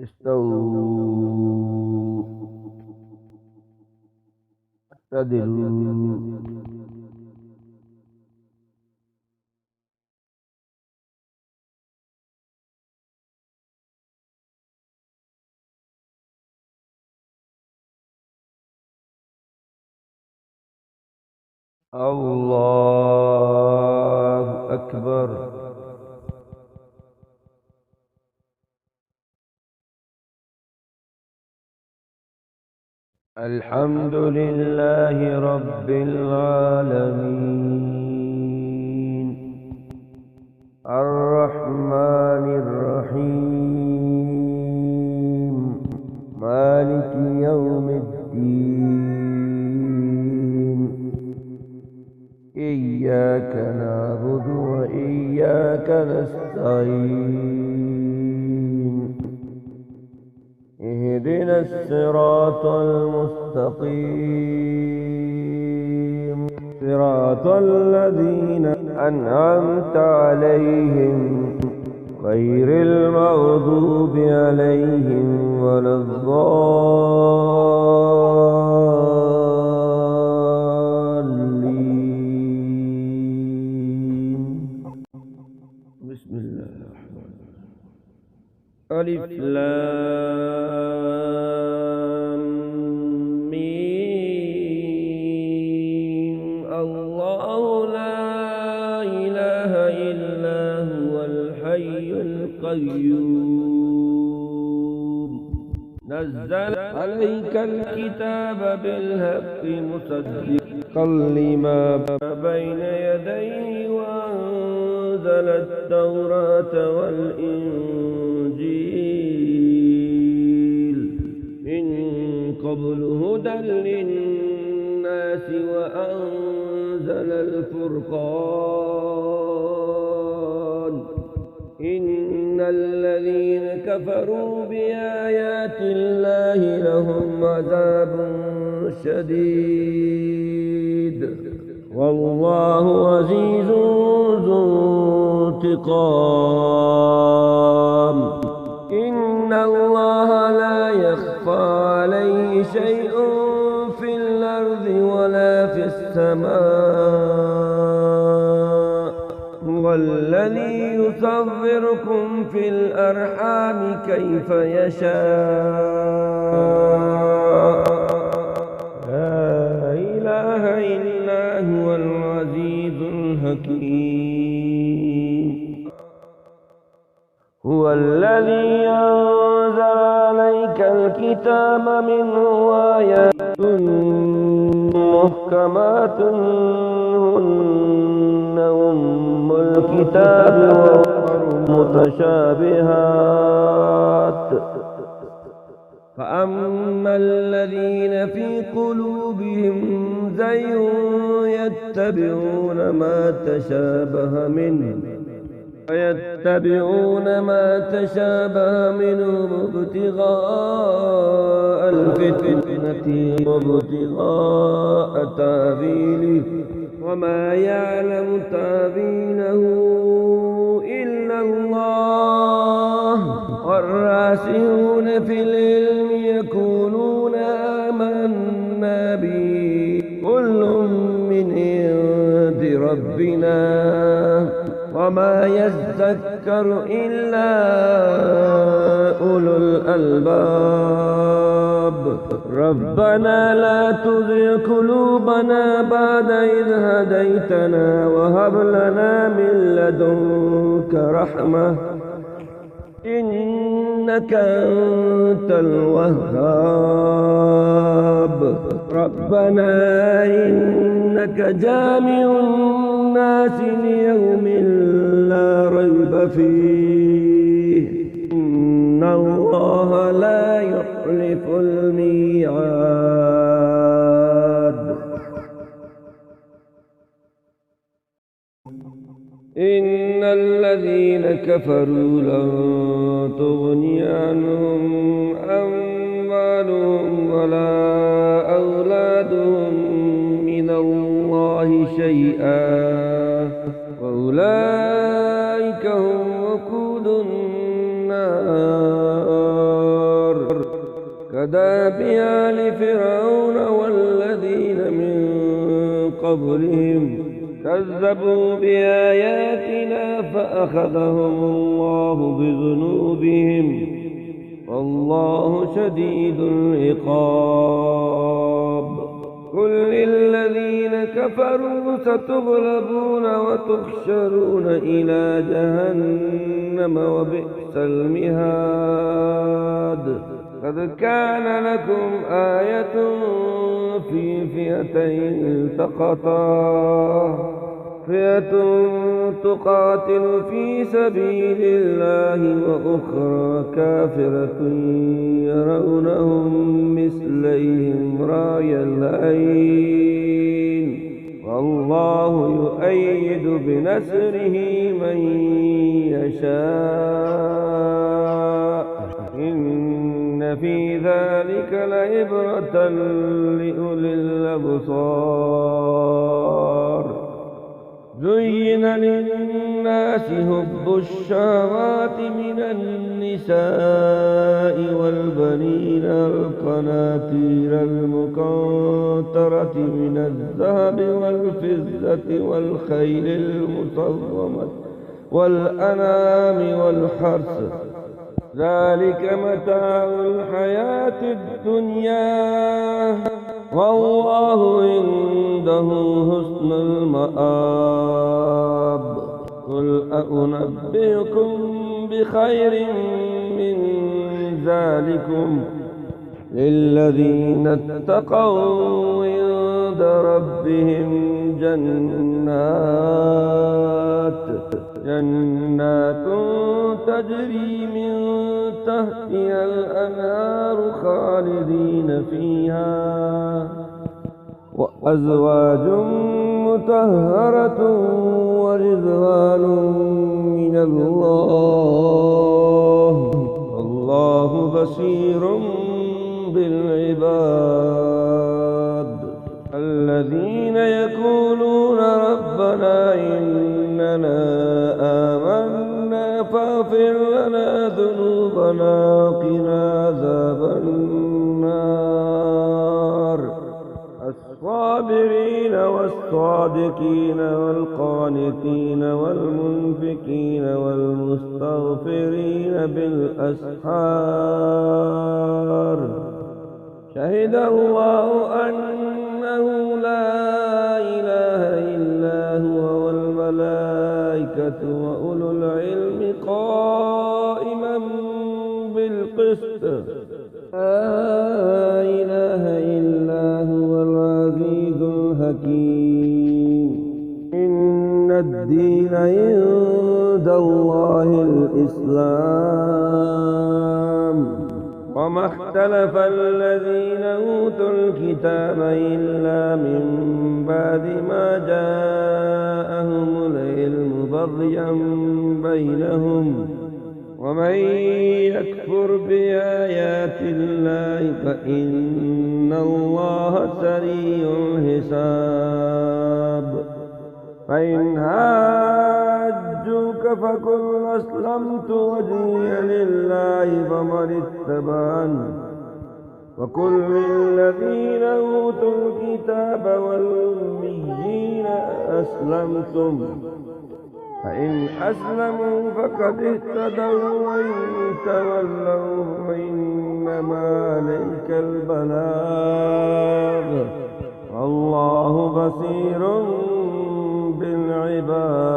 استووا اعتدلوا. الله أكبر. الحمد لله رب العالمين الرحمن الرحيم مالك يوم الدين إياك نعبد وإياك نستعين اهدنا الصراط المستقيم صراط الذين أنعمت عليهم غير المغضوب عليهم ولا الضالين. بسم الله الرحمن الرحيم. ألف لام ميم. الله لا إله إلا هو الحي القيوم نزل عليك الكتاب بالحق مصدقا لما بين يديه وأنزل التوراة والإنجيل من قبل هدى للناس وأنزل الفرقان إن الذين كفروا بآيات الله لهم عذاب شديد والله عزيز ذو انتقام. إن الله لا يخفى عليه شيء في الأرض ولا في السماء هو الذي يصوركم في الأرحام كيف يشاء لا إله إلا هو العزيز الحكيم. هو الذي أنزل عليك الكتاب منه آيات محكمات هن أم الكتاب وأخر متشابهات فأما الذين في قلوبهم زيغ يتبعون ما تشابه منه ابتغاء الفتنة وابتغاء تأويله وما يعلم تأويله إلا الله والراسخون في العلم يقولون آمنا به كل من عند ربنا وما يذكر إلا أولو الألباب. ربنا لا تزغ قلوبنا بعد إذ هديتنا وهب لنا من لدنك رحمة إنك أنت الوهاب. ربنا إنك جامع الناس ليوم لا ريب فيه إن الله لا يخلف الميعاد. إن الذين كفروا لن تغني عنهم أموالهم ولا أولادهم من الله شيئا وأولئك هم وقود النار كداب آل فرعون والذين من قبلهم كذبوا بآياتنا فأخذهم الله بذنوبهم والله شديد العقاب قل للذين كفروا ستغلبون وتحشرون إلى جهنم وبئس المهاد قد كان لكم آية في فئتين التقطا فئة تقاتل في سبيل الله وأخرى كافرة يرونهم مثليهم رأي العين والله يؤيد بنصره من يشاء إن في ذلك لعبرة لأولي الأبصار زين للناس حب الشهوات من النساء والبنين والقناطير المقنطرة من الذهب والفضة والخيل المسومة والأنعام والحرث ذلك متاع الحياة الدنيا والله عنده حسن المآب قل أنبئكم بخير من ذلكم للذين اتقوا عند ربهم جنات تجري من تحتها الأنهار خالدين فيها وأزواج مطهرة ورضوان من الله والله بصير بالعباد الذين يقولون ربنا إننا آمنا فاغفر لنا ذنوبنا وقنا عذاب النار الصابرين والصادقين والقانتين والمنفقين والمستغفرين بالأسحار شهد الله أنه لا إله إلا هو والملائكة وأولو العلم قائما بالقسط لا إله إلا هو العزيز الحكيم إن الدين عند الله الإسلام وما اختلف الذين أوتوا الكتاب إلا من بعد ما جاءهم العلم بغيا بينهم ومن يكفر بآيات الله فإن الله سريع الحساب فإن حاجوك فقل أسلمت وجهي لله فمن اتبعني وقل للذين أوتوا الكتاب والأميين أسلمتم فإن أسلموا فقد اهتدوا وإن تولوا فإنما عليك البلاغ والله بصير بالعباد